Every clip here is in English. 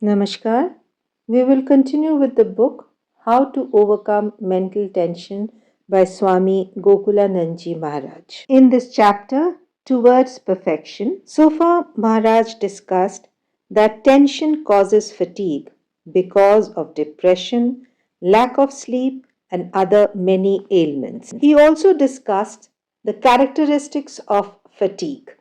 Namaskar. We will continue with the book How to Overcome Mental Tension by Swami Gokulanandaji Maharaj. In this chapter, Towards Perfection, so far Maharaj discussed that tension causes fatigue because of depression, lack of sleep, and other many ailments. He also discussed the characteristics of fatigue.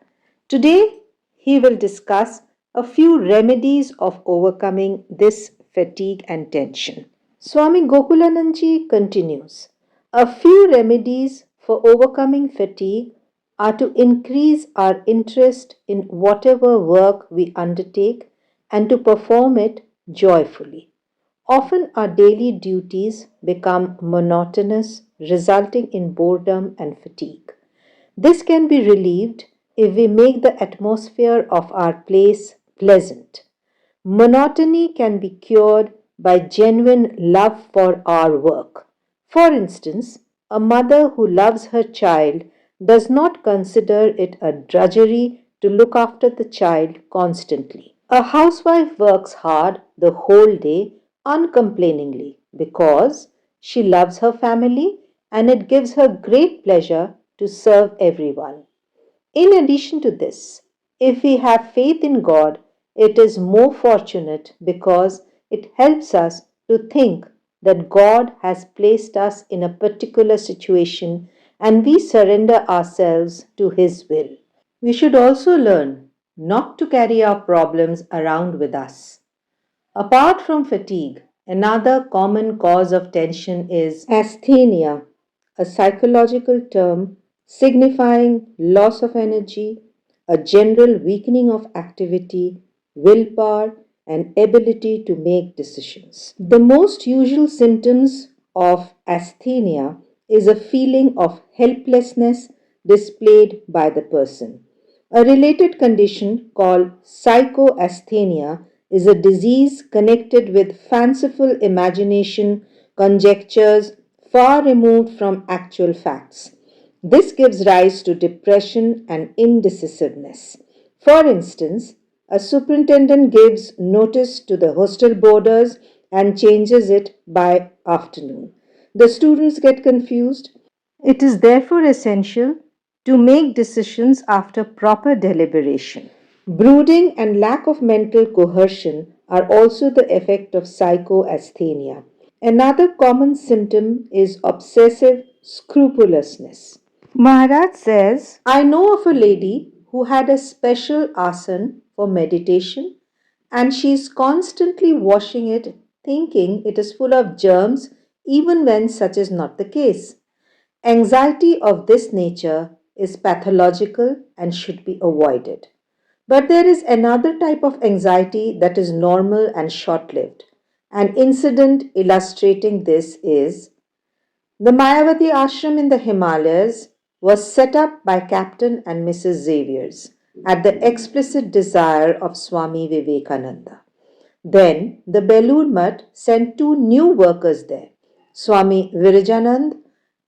Today, he will discuss a few remedies of overcoming this fatigue and tension. Swami Gokulanandaji continues. A few remedies for overcoming fatigue are to increase our interest in whatever work we undertake and to perform it joyfully. Often our daily duties become monotonous, resulting in boredom and fatigue. This can be relieved if we make the atmosphere of our place pleasant. Monotony can be cured by genuine love for our work. For instance, a mother who loves her child does not consider it a drudgery to look after the child constantly. A housewife works hard the whole day uncomplainingly because she loves her family and it gives her great pleasure to serve everyone. In addition to this, if we have faith in God, it is more fortunate because it helps us to think that God has placed us in a particular situation and we surrender ourselves to His will. We should also learn not to carry our problems around with us. Apart from fatigue, another common cause of tension is asthenia, a psychological term signifying loss of energy, a general weakening of activity, willpower, and ability to make decisions. The most usual symptoms of asthenia is a feeling of helplessness displayed by the person. A related condition called psychoasthenia is a disease connected with fanciful imagination, conjectures far removed from actual facts. This gives rise to depression and indecisiveness. For instance, a superintendent gives notice to the hostel boarders and changes it by afternoon. The students get confused. It is therefore essential to make decisions after proper deliberation. Brooding and lack of mental cohesion are also the effect of psychoasthenia. Another common symptom is obsessive scrupulousness. Maharaj says, I know of a lady who had a special asan for meditation and she is constantly washing it, thinking it is full of germs, even when such is not the case. Anxiety of this nature is pathological and should be avoided. But there is another type of anxiety that is normal and short lived. An incident illustrating this is the Mayavati ashram in the Himalayas was set up by Captain and Mrs. Xaviers at the explicit desire of Swami Vivekananda. Then the Belur Mutt sent two new workers there, Swami Virajanand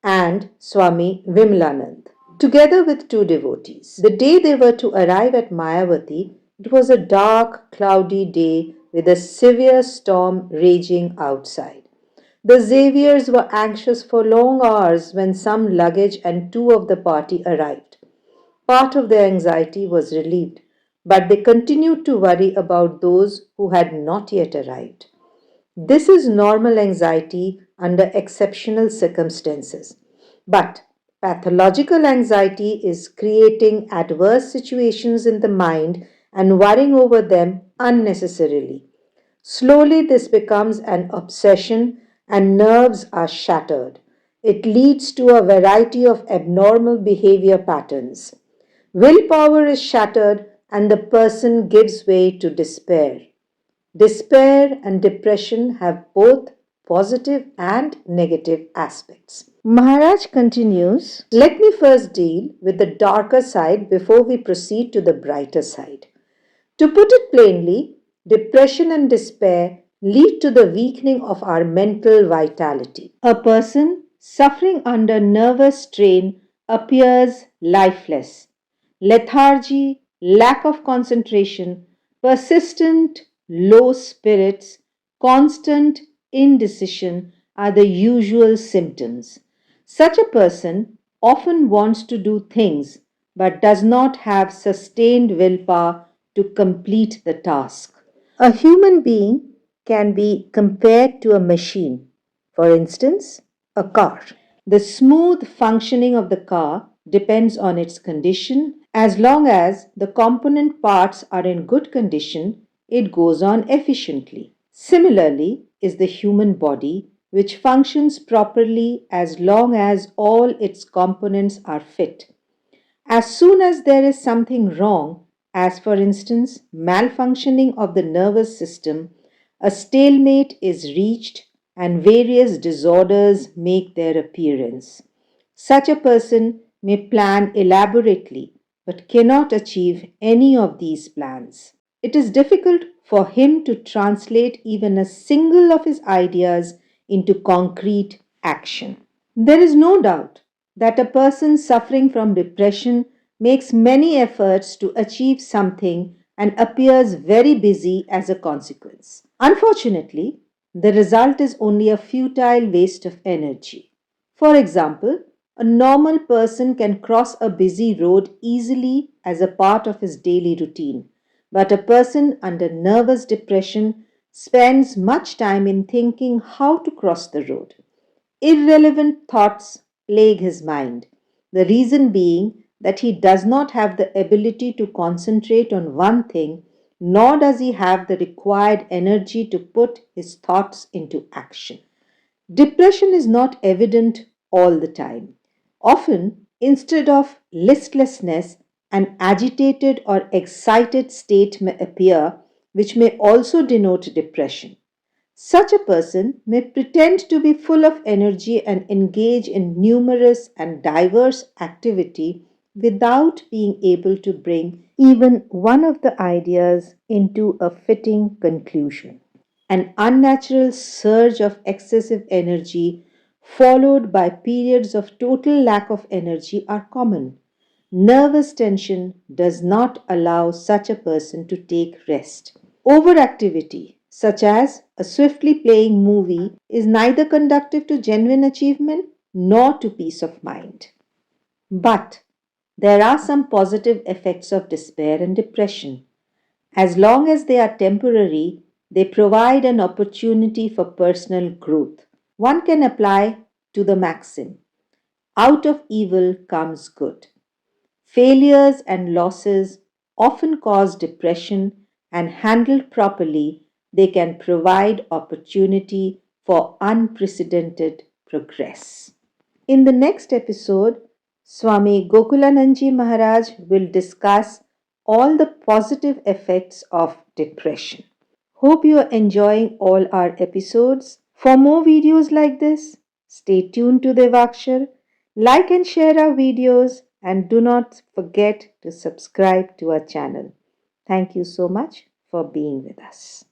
and Swami Vimlanand, together with two devotees. The day they were to arrive at Mayavati, it was a dark, cloudy day with a severe storm raging outside. The Xaviers were anxious for long hours when some luggage and two of the party arrived. Part of their anxiety was relieved, but they continued to worry about those who had not yet arrived. This is normal anxiety under exceptional circumstances. But pathological anxiety is creating adverse situations in the mind and worrying over them unnecessarily. Slowly, this becomes an obsession and nerves are shattered. It leads to a variety of abnormal behavior patterns. Willpower is shattered and the person gives way to despair. Despair and depression have both positive and negative aspects. Maharaj continues, let me first deal with the darker side before we proceed to the brighter side. To put it plainly, depression and despair lead to the weakening of our mental vitality. A person suffering under nervous strain appears lifeless. Lethargy, lack of concentration, persistent low spirits, constant indecision are the usual symptoms. Such a person often wants to do things but does not have sustained willpower to complete the task. A human being can be compared to a machine, for instance, a car. The smooth functioning of the car depends on its condition. As long as the component parts are in good condition, it goes on efficiently. Similarly, is the human body, which functions properly as long as all its components are fit. As soon as there is something wrong, as for instance malfunctioning of the nervous system, a stalemate is reached and various disorders make their appearance. Such a person may plan elaborately but cannot achieve any of these plans. It is difficult for him to translate even a single of his ideas into concrete action. There is no doubt that a person suffering from depression makes many efforts to achieve something and appears very busy as a consequence. Unfortunately, the result is only a futile waste of energy. For example, a normal person can cross a busy road easily as a part of his daily routine, but a person under nervous depression spends much time in thinking how to cross the road. Irrelevant thoughts plague his mind, the reason being that he does not have the ability to concentrate on one thing, nor does he have the required energy to put his thoughts into action. Depression is not evident all the time. Often, instead of listlessness, an agitated or excited state may appear, which may also denote depression. Such a person may pretend to be full of energy and engage in numerous and diverse activity without being able to bring even one of the ideas into a fitting conclusion. An unnatural surge of excessive energy followed by periods of total lack of energy are common. Nervous tension does not allow such a person to take rest. Overactivity, such as a swiftly playing movie, is neither conducive to genuine achievement nor to peace of mind. But there are some positive effects of despair and depression. As long as they are temporary, they provide an opportunity for personal growth. One can apply to the maxim out of evil comes good. Failures and losses often cause depression, and handled properly, they can provide opportunity for unprecedented progress. In the next episode, Swami Gokulanandaji Maharaj will discuss all the positive effects of depression. Hope you are enjoying all our episodes. For more videos like this, stay tuned to Devakshar, like and share our videos, and do not forget to subscribe to our channel. Thank you so much for being with us.